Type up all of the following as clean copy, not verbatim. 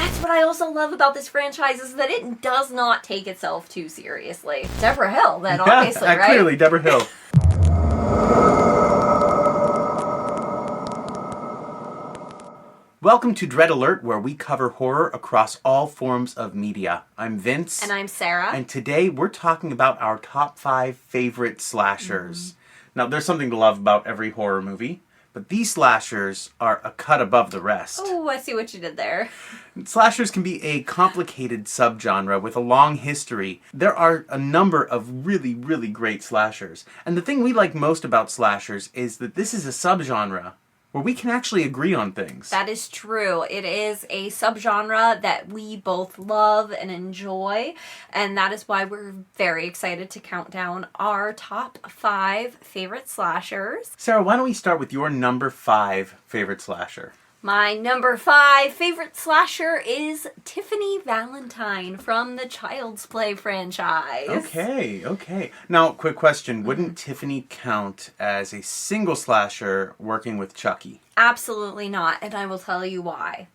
That's what I also love about this franchise is that it does not take itself too seriously. Deborah Hill, then, obviously, right? Clearly, Deborah Hill. Welcome to Dread Alert, where we cover horror across all forms of media. I'm Vince. And I'm Sarah. And today we're talking about our top 5 favorite slashers. Now, there's something to love about every horror movie, but these slashers are a cut above the rest. Oh, I see what you did there. Slashers can be a complicated subgenre with a long history. There are a number of really, really great slashers. And the thing we like most about slashers is that this is a subgenre where we can actually agree on things. That is true. It is a subgenre that we both love and enjoy, and that is why we're very excited to count down our top 5 favorite slashers. Sarah, why don't we start with your number 5 favorite slasher? My number 5 favorite slasher is Tiffany Valentine from the Child's Play franchise. Okay. Now, quick question. Wouldn't Tiffany count as a single slasher working with Chucky? Absolutely not, and I will tell you why.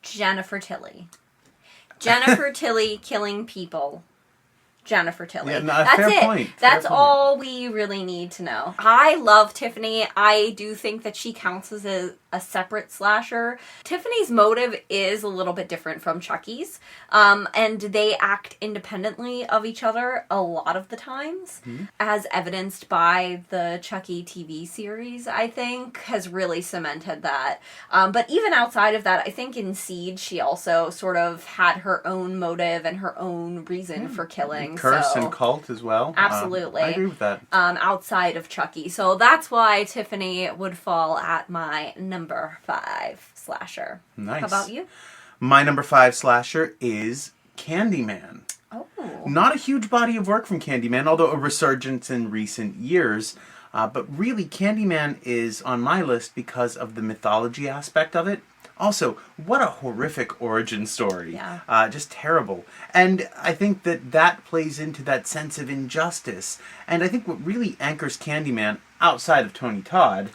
Jennifer Tilly. Jennifer Tilly killing people. Jennifer Tilly. Yeah, no, that's fair it. Point. That's fair all point. we really need to know. I love Tiffany. I do think that she counts as a separate slasher. Tiffany's motive is a little bit different from Chucky's, and they act independently of each other a lot of the times, as evidenced by the Chucky TV series, I think, has really cemented that. But even outside of that, I think in Siege, she also sort of had her own motive and her own reason for killing. Curse and cult as well. Absolutely. I agree with that. Outside of Chucky. So that's why Tiffany would fall at my number 5 slasher. Nice. How about you? My number 5 slasher is Candyman. Oh. Not a huge body of work from Candyman, although a resurgence in recent years. But really, Candyman is on my list because of the mythology aspect of it. Also, what a horrific origin story. Yeah. Just terrible. And I think that plays into that sense of injustice. And I think what really anchors Candyman outside of Tony Todd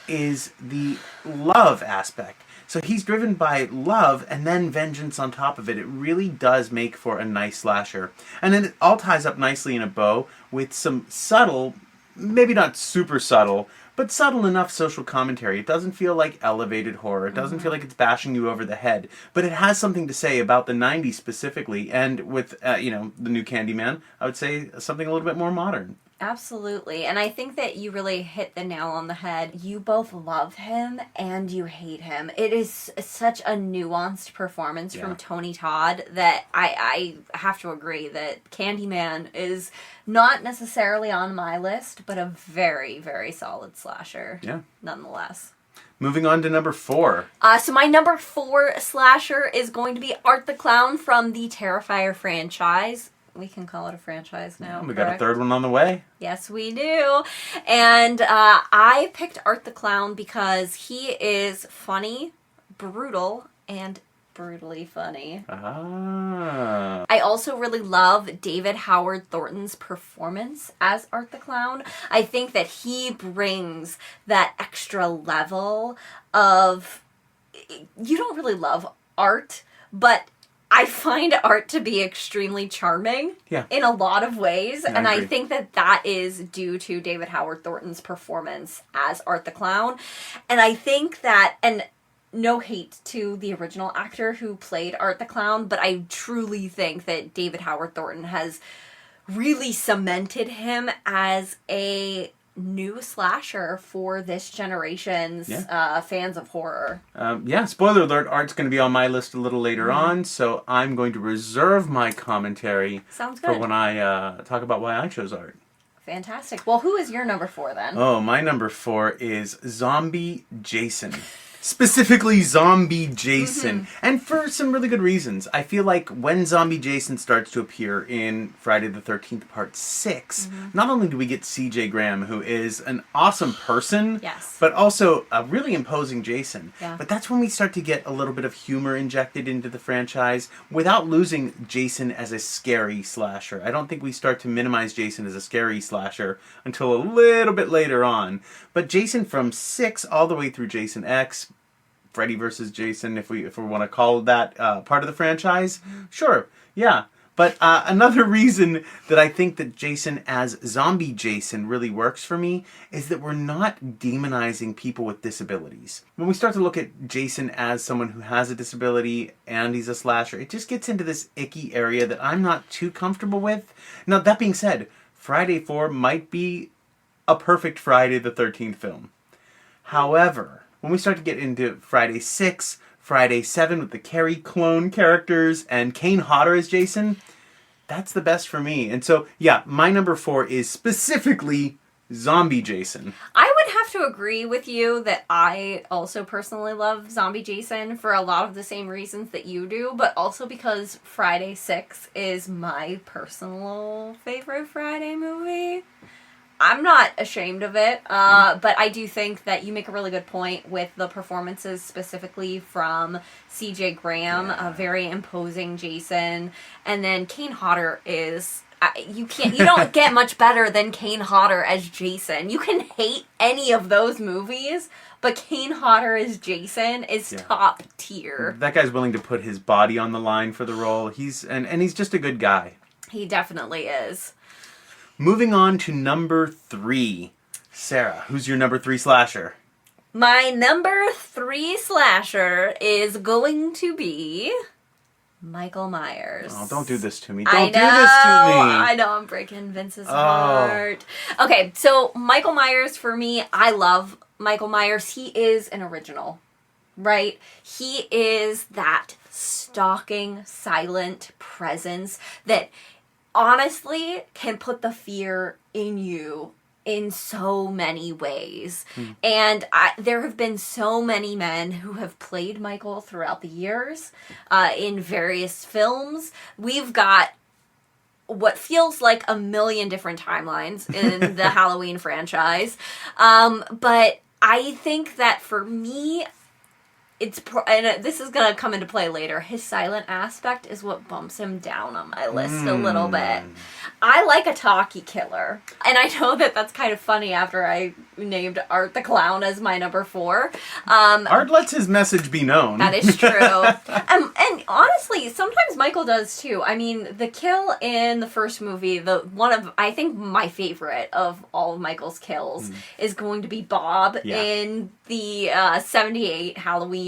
is the love aspect. So he's driven by love and then vengeance on top of it. It really does make for a nice slasher. And then it all ties up nicely in a bow with some subtle, maybe not super subtle, but subtle enough social commentary. It doesn't feel like elevated horror. It doesn't feel like it's bashing you over the head. But it has something to say about the 90s specifically. And with, the new Candyman, I would say something a little bit more modern. Absolutely. And I think that you really hit the nail on the head. You both love him and you hate him. It is such a nuanced performance from Tony Todd that I have to agree that Candyman is not necessarily on my list, but a very, very solid slasher. Yeah. Nonetheless. Moving on to number 4. So my number 4 slasher is going to be Art the Clown from the Terrifier franchise. We can call it a franchise now. We got a third one on the way. Yes, we do. And I picked Art the Clown because he is funny, brutal, and brutally funny. Ah. I also really love David Howard Thornton's performance as Art the Clown. I think that he brings that extra level of... You don't really love Art, but I find Art to be extremely charming in a lot of ways. Yeah, and I I agree. think that is due to David Howard Thornton's performance as Art the Clown. And I think that, and no hate to the original actor who played Art the Clown, but I truly think that David Howard Thornton has really cemented him as a new slasher for this generation's fans of horror. Spoiler alert, Art's going to be on my list a little later on, so I'm going to reserve my commentary Sounds for good. when I talk about why I chose Art. Fantastic. Well, who is your number 4 then? Oh, my number 4 is Zombie Jason. Specifically Zombie Jason. And for some really good reasons. I feel like when Zombie Jason starts to appear in Friday the 13th Part 6, not only do we get C.J. Graham, who is an awesome person, but also a really imposing Jason. But that's when we start to get a little bit of humor injected into the franchise without losing Jason as a scary slasher. I don't think we start to minimize Jason as a scary slasher until a little bit later on. But Jason from 6 all the way through Jason X, Freddy versus Jason, if we want to call that part of the franchise. Sure, yeah. But another reason that I think that Jason as zombie Jason really works for me is that we're not demonizing people with disabilities. When we start to look at Jason as someone who has a disability and he's a slasher, it just gets into this icky area that I'm not too comfortable with. Now, that being said, Friday 4 might be a perfect Friday the 13th film. However, when we start to get into Friday 6, Friday 7 with the Carrie clone characters and Kane Hodder as Jason, that's the best for me. And so, yeah, my number 4 is specifically Zombie Jason. I would have to agree with you that I also personally love Zombie Jason for a lot of the same reasons that you do, but also because Friday 6 is my personal favorite Friday movie. I'm not ashamed of it, but I do think that you make a really good point with the performances specifically from C.J. Graham, a very imposing Jason, and then Kane Hodder is... you don't get much better than Kane Hodder as Jason. You can hate any of those movies, but Kane Hodder as Jason is top tier. That guy's willing to put his body on the line for the role. He's just a good guy. He definitely is. Moving on to number 3. Sarah, who's your number 3 slasher? My number 3 slasher is going to be Michael Myers. Oh, don't do this to me. Don't do this to me. I know, I'm breaking Vince's heart. Okay, so Michael Myers, for me, I love Michael Myers. He is an original, right? He is that stalking, silent presence that honestly can put the fear in you in so many ways. And there have been so many men who have played Michael throughout the years in various films. We've got what feels like a million different timelines in the Halloween franchise. But I think that for me, and this is going to come into play later, his silent aspect is what bumps him down on my list a little bit. I like a talkie killer. And I know that that's kind of funny after I named Art the Clown as my number 4. Art lets his message be known. That is true. And honestly, sometimes Michael does too. I mean, the kill in the first movie, I think my favorite of all of Michael's kills is going to be Bob in the 78 Halloween.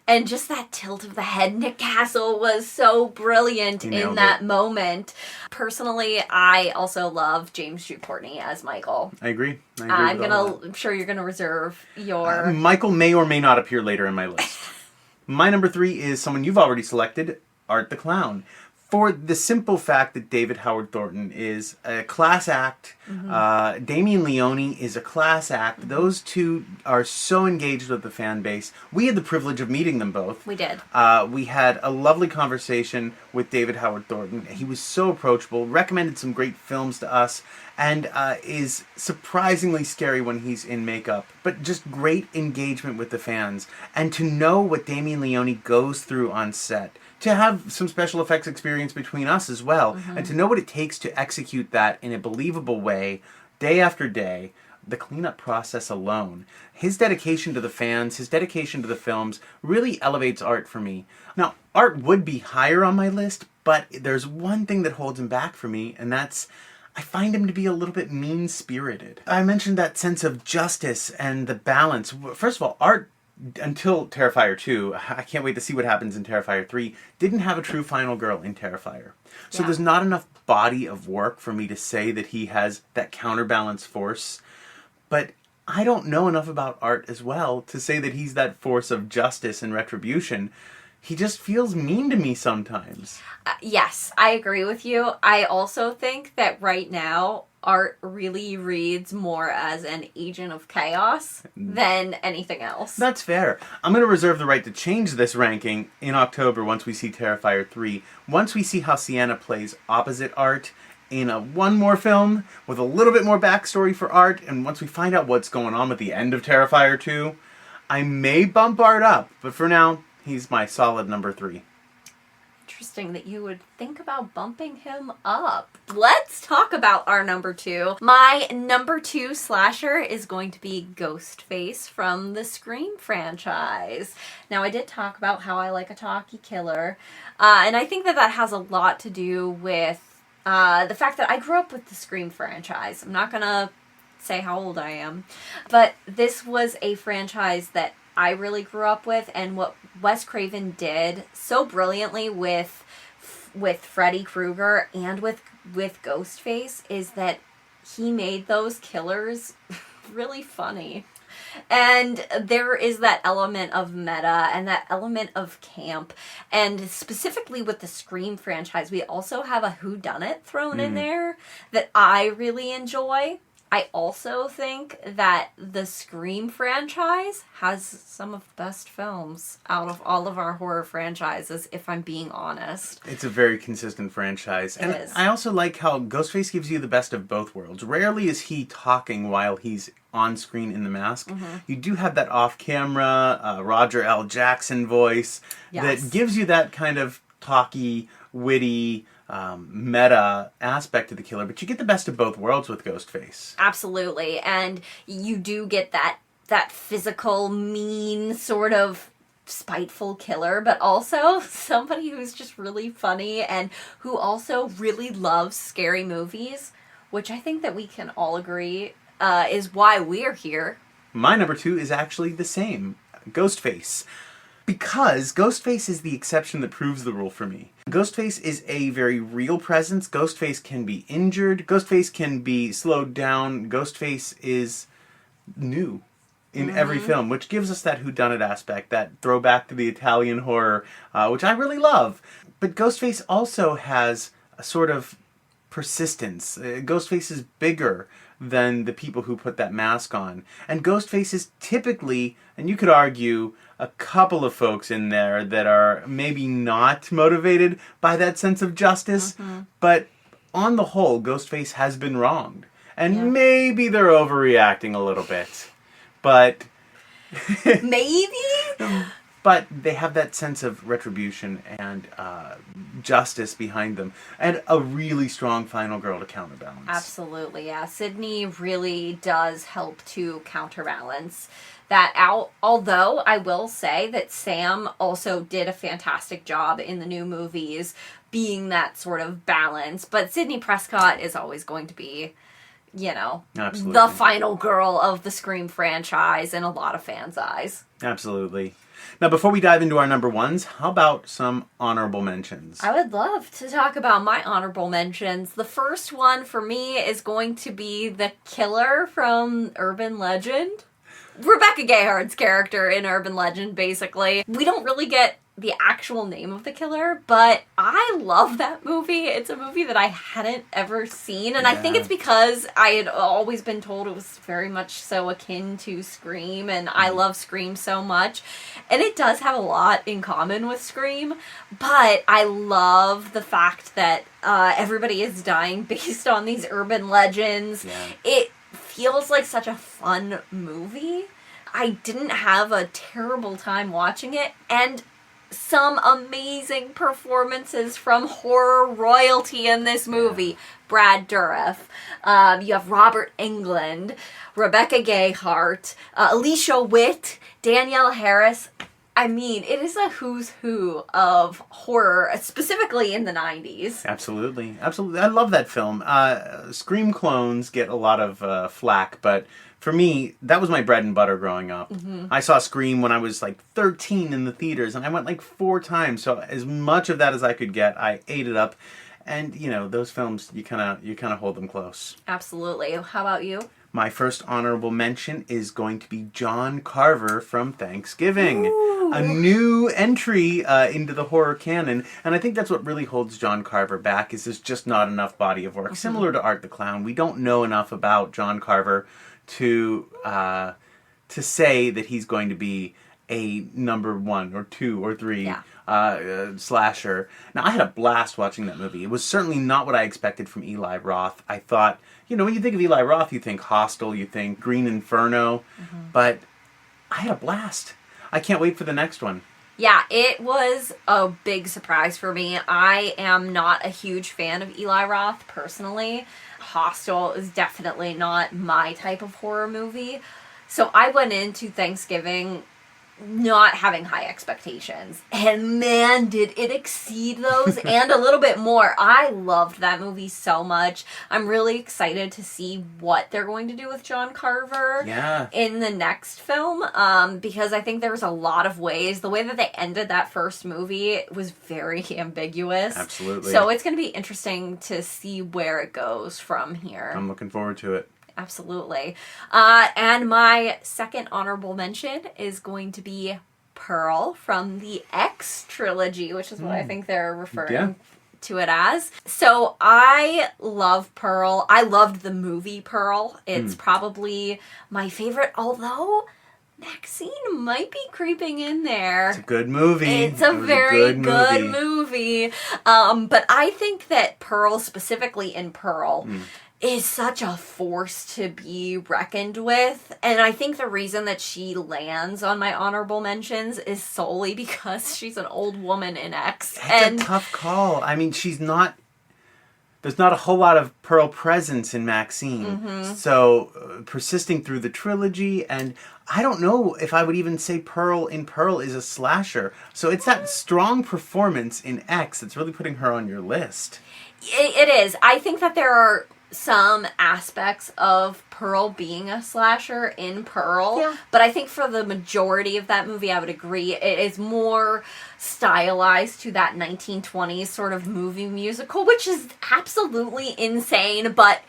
And just that tilt of the head. Nick Castle was so brilliant in that moment. Personally, I also love James Jude Courtney as Michael. I agree. I'm sure you're gonna reserve your... Michael may or may not appear later in my list. My number 3 is someone you've already selected, Art the Clown. For the simple fact that David Howard Thornton is a class act, Damien Leone is a class act. Those two are so engaged with the fan base. We had the privilege of meeting them both. We did. We had a lovely conversation with David Howard Thornton. He was so approachable, recommended some great films to us, and is surprisingly scary when he's in makeup. But just great engagement with the fans. And to know what Damien Leone goes through on set, to have some special effects experience between us as well, and to know what it takes to execute that in a believable way, day after day, the cleanup process alone. His dedication to the fans, his dedication to the films, really elevates Art for me. Now, Art would be higher on my list, but there's one thing that holds him back for me, and that's I find him to be a little bit mean-spirited. I mentioned that sense of justice and the balance. First of all, Art, until Terrifier 2, I can't wait to see what happens in Terrifier 3, didn't have a true final girl in Terrifier. So there's not enough body of work for me to say that he has that counterbalance force. But I don't know enough about Art as well to say that he's that force of justice and retribution. He just feels mean to me sometimes. Yes, I agree with you. I also think that right now, Art really reads more as an agent of chaos than anything else. That's fair. I'm going to reserve the right to change this ranking in October once we see Terrifier 3. Once we see how Sienna plays opposite Art in one more film with a little bit more backstory for Art, and once we find out what's going on with the end of Terrifier 2, I may bump Art up. But for now, he's my solid number 3. interesting that you would think about bumping him up. Let's talk about our number 2. My number 2 slasher is going to be Ghostface from the Scream franchise. Now, I did talk about how I like a talky killer, and I think that that has a lot to do with the fact that I grew up with the Scream franchise. I'm not gonna say how old I am, but this was a franchise that I really grew up with, and what Wes Craven did so brilliantly with Freddy Krueger and with Ghostface is that he made those killers really funny. And there is that element of meta and that element of camp. And specifically with the Scream franchise, we also have a whodunit thrown in there that I really enjoy. I also think that the Scream franchise has some of the best films out of all of our horror franchises, if I'm being honest. It's a very consistent franchise. It And is. I also like how Ghostface gives you the best of both worlds. Rarely is he talking while he's on screen in the mask. You do have that off-camera Roger L. Jackson voice that gives you that kind of talky, witty, meta aspect to the killer, but you get the best of both worlds with Ghostface. Absolutely. And you do get that physical, mean, sort of spiteful killer, but also somebody who's just really funny and who also really loves scary movies, which I think that we can all agree is why we're here. My number 2 is actually the same, Ghostface. Because Ghostface is the exception that proves the rule for me. Ghostface is a very real presence. Ghostface can be injured. Ghostface can be slowed down. Ghostface is new in every film, which gives us that whodunit aspect, that throwback to the Italian horror, which I really love. But Ghostface also has a sort of persistence. Ghostface is bigger than the people who put that mask on. And Ghostface is typically, and you could argue, a couple of folks in there that are maybe not motivated by that sense of justice, but on the whole, Ghostface has been wronged. And maybe they're overreacting a little bit. But Maybe? But they have that sense of retribution and justice behind them, and a really strong final girl to counterbalance. Absolutely, yeah. Sydney really does help to counterbalance that out. Although I will say that Sam also did a fantastic job in the new movies being that sort of balance. But Sydney Prescott is always going to be, you know, Absolutely. the final girl of the Scream franchise in a lot of fans' eyes. Absolutely. Now, before we dive into our number ones, how about some honorable mentions? I would love to talk about my honorable mentions. The first one for me is going to be the killer from Urban Legend. Rebecca Gayheart's character in Urban Legend, basically. We don't really get the actual name of the killer, but I love that movie. It's a movie that I hadn't ever seen, and I think it's because I had always been told it was very much so akin to Scream, and I love Scream so much. And it does have a lot in common with Scream, but I love the fact that everybody is dying based on these urban legends. Yeah. It feels like such a fun movie. I didn't have a terrible time watching it, and some amazing performances from horror royalty in this movie. Brad Dourif, you have Robert Englund, Rebecca Gayheart, Alicia Witt, Danielle Harris. I mean, it is a who's who of horror, specifically in the 90s. Absolutely. Absolutely. I love that film. Scream clones get a lot of flack, but for me, that was my bread and butter growing up. I saw Scream when I was like 13 in the theaters, and I went like 4 times. So as much of that as I could get, I ate it up. And you know, those films, you kind of hold them close. Absolutely. How about you? My first honorable mention is going to be John Carver from Thanksgiving. Ooh. A new entry into the horror canon. And I think that's what really holds John Carver back, is there's just not enough body of work. Similar to Art the Clown, we don't know enough about John Carver to say that he's going to be a number 1 or 2 or 3 slasher. Now, I had a blast watching that movie. It was certainly not what I expected from Eli Roth. I thought, you know, when you think of Eli Roth, you think Hostel, you think Green Inferno, but I had a blast. I can't wait for the next one. Yeah, it was a big surprise for me. I am not a huge fan of Eli Roth personally. Hostel is definitely not my type of horror movie. So I went into Thanksgiving not having high expectations. And man, did it exceed those and a little bit more. I loved that movie so much. I'm really excited to see what they're going to do with John Carver in the next film, because I think there's a lot of ways. The way that they ended that first movie was very ambiguous. Absolutely. So it's going to be interesting to see where it goes from here. I'm looking forward to it. Absolutely. And my second honorable mention is going to be Pearl from the X trilogy, which is what I think they're referring to it as. So I love Pearl. I loved the movie Pearl. It's probably my favorite, although Maxine might be creeping in there. It's a good movie. It's a very good movie. But I think that Pearl, specifically in Pearl, is such a force to be reckoned with. And I think the reason that she lands on my honorable mentions is solely because she's an old woman in X. It's a tough call. I mean, there's not a whole lot of Pearl presence in Maxine. So persisting through the trilogy, and I don't know if I would even say Pearl is a slasher. So it's that strong performance in X that's really putting her on your list. It is. I think that there are some aspects of Pearl being a slasher in Pearl, but I think for the majority of that movie, I would agree, it is more stylized to that 1920s sort of movie musical, which is absolutely insane, but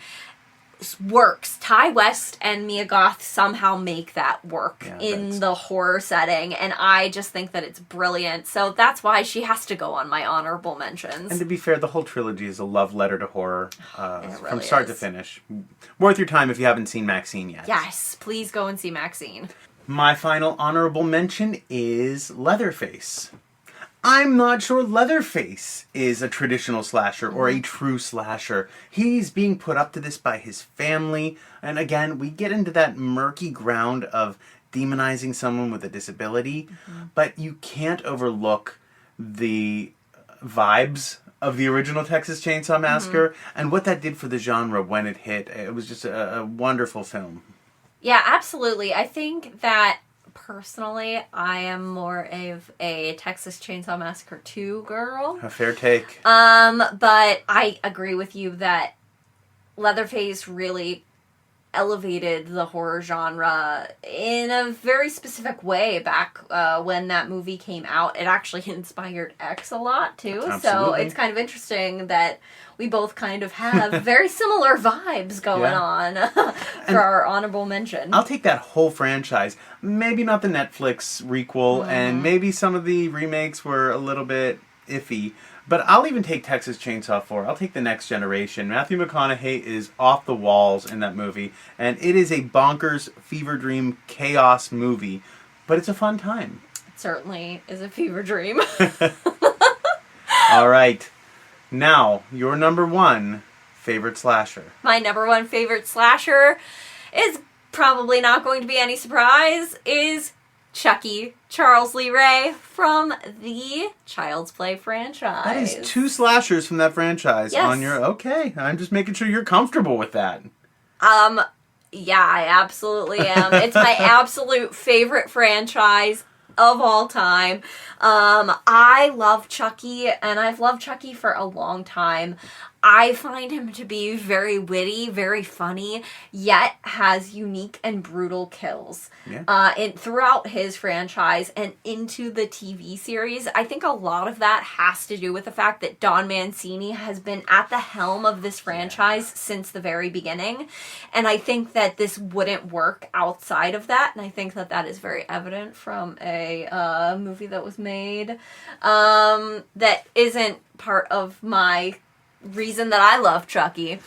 works. Ty West and Mia Goth somehow make that work in the horror setting, and I just think that it's brilliant. So that's why she has to go on my honorable mentions. And to be fair, the whole trilogy is a love letter to horror really from start to finish. Worth your time if you haven't seen Maxine yet. Yes, please go and see Maxine. My final honorable mention is Leatherface. I'm not sure Leatherface is a traditional slasher or a true slasher. He's being put up to this by his family. And again, we get into that murky ground of demonizing someone with a disability. But you can't overlook the vibes of the original Texas Chainsaw Massacre and what that did for the genre when it hit. It was just a wonderful film. Yeah, absolutely. I think that personally, I am more of a Texas Chainsaw Massacre 2 girl. A fair take. But I agree with you that Leatherface really elevated the horror genre in a very specific way back when that movie came out. It actually inspired X a lot, too. Absolutely. So it's kind of interesting that we both kind of have very similar vibes going on for our honorable mention. I'll take that whole franchise. Maybe not the Netflix requel, and maybe some of the remakes were a little bit iffy. But I'll even take Texas Chainsaw 4. I'll take The Next Generation. Matthew McConaughey is off the walls in that movie. And it is a bonkers, fever dream, chaos movie. But it's a fun time. It certainly is a fever dream. All right. Now, your number one favorite slasher. My number one favorite slasher is probably not going to be any surprise, is Chucky, Charles Lee Ray from the Child's Play franchise. That is 2 slashers from that franchise on your... Okay, I'm just making sure you're comfortable with that. Yeah, I absolutely am. It's my absolute favorite franchise of all time. I love Chucky, and I've loved Chucky for a long time. I find him to be very witty, very funny, yet has unique and brutal kills. Throughout his franchise and into the TV series. I think a lot of that has to do with the fact that Don Mancini has been at the helm of this franchise since the very beginning. And I think that this wouldn't work outside of that. And I think that that is very evident from a movie that was made that isn't part of my reason that I love Chucky,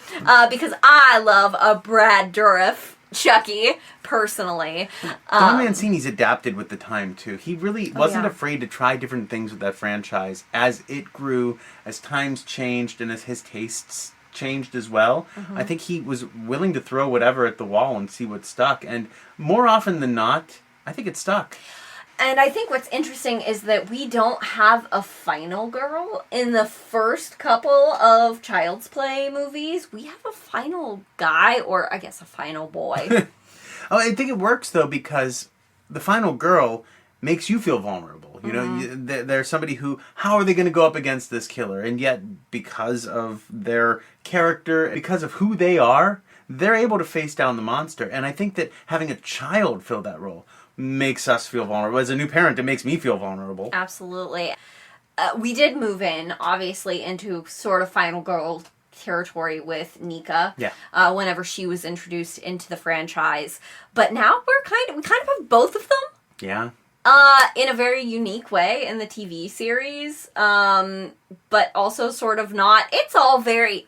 because I love a Brad Dourif Chucky, personally. Don Mancini's adapted with the time, too. He really wasn't afraid to try different things with that franchise as it grew, as times changed, and as his tastes changed as well. I think he was willing to throw whatever at the wall and see what stuck, and more often than not, I think it stuck. And I think what's interesting is that we don't have a final girl. In the first couple of Child's Play movies, we have a final guy, or I guess a final boy. Oh, I think it works, though, because the final girl makes you feel vulnerable. You know, there's somebody who, how are they going to go up against this killer? And yet, because of their character, because of who they are, they're able to face down the monster. And I think that having a child fill that role makes us feel vulnerable. As a new parent, it makes me feel vulnerable. Absolutely. We did move in, obviously, into sort of final girl territory with Nika. Yeah. Whenever she was introduced into the franchise. But now we kind of have both of them. Yeah. In a very unique way in the TV series. But also sort of not. It's all very...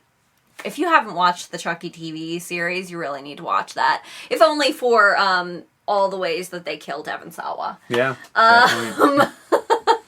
If you haven't watched the Chucky TV series, you really need to watch that. If only for all the ways that they kill Devon Sawa. Yeah.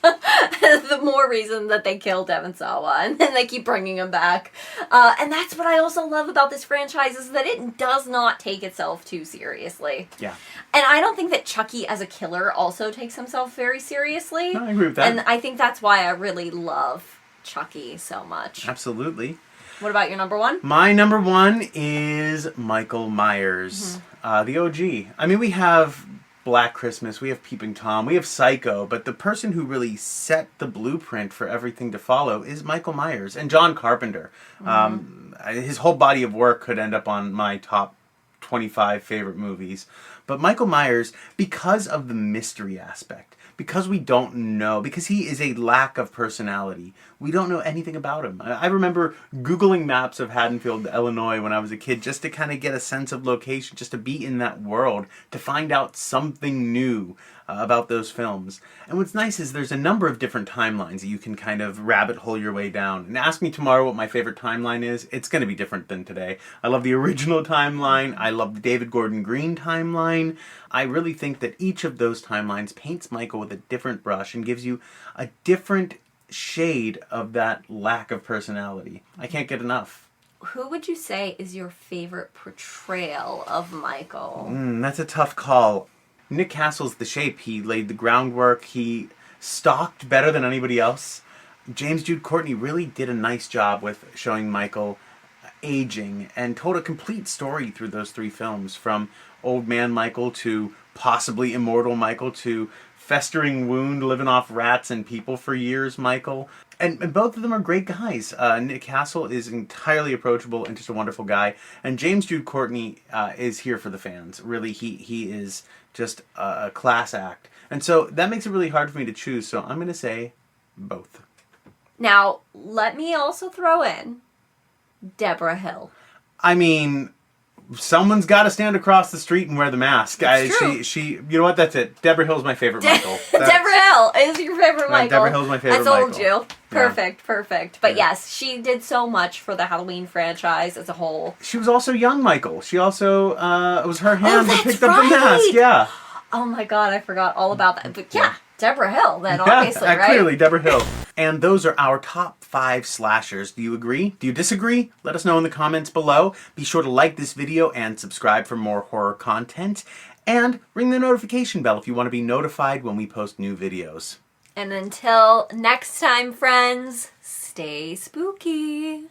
The more reason that they kill Devon Sawa, and then they keep bringing him back. And that's what I also love about this franchise, is that it does not take itself too seriously. Yeah. And I don't think that Chucky as a killer also takes himself very seriously. No, I agree with that. And I think that's why I really love Chucky so much. Absolutely. What about your number one? My number one is Michael Myers, the OG. I mean, we have Black Christmas, we have Peeping Tom, we have Psycho, but the person who really set the blueprint for everything to follow is Michael Myers and John Carpenter. His whole body of work could end up on my top 25 favorite movies. But Michael Myers, because of the mystery aspect, because we don't know, because he is a lack of personality, we don't know anything about him. I remember Googling maps of Haddonfield, Illinois when I was a kid, just to kind of get a sense of location, just to be in that world, to find out something new about those films. And what's nice is there's a number of different timelines that you can kind of rabbit hole your way down. And ask me tomorrow what my favorite timeline is, it's going to be different than today. I love the original timeline. I love the David Gordon Green timeline. I really think that each of those timelines paints Michael with a different brush and gives you a different shade of that lack of personality. I can't get enough. Who would you say is your favorite portrayal of Michael? That's a tough call. Nick Castle's The Shape. He laid the groundwork. He stalked better than anybody else. James Jude Courtney really did a nice job with showing Michael aging and told a complete story through those three films, from old man Michael to possibly immortal Michael to festering wound living off rats and people for years Michael. And both of them are great guys. Nick Castle is entirely approachable and just a wonderful guy. And James Jude Courtney is here for the fans. Really, he is just a class act. And so that makes it really hard for me to choose. So I'm going to say both. Now, Let me also throw in Deborah Hill. I mean, someone's got to stand across the street and wear the mask. True. She, you know what? That's it. Deborah Hill's my favorite Michael. Deborah Hill is your favorite Michael. Deborah Hill's my favorite Michael. I told you. Perfect, Yeah. perfect. But Yeah. yes, she did so much for the Halloween franchise as a whole. She was also young Michael. She also, it was her hand that that's picked up the mask. Yeah. Oh my god, I forgot all about that. But yeah, Deborah Hill then, obviously, right? Clearly, Deborah Hill. And those are our top 5 slashers. Do you agree? Do you disagree? Let us know in the comments below. Be sure to like this video and subscribe for more horror content. And ring the notification bell if you want to be notified when we post new videos. And until next time, friends, stay spooky.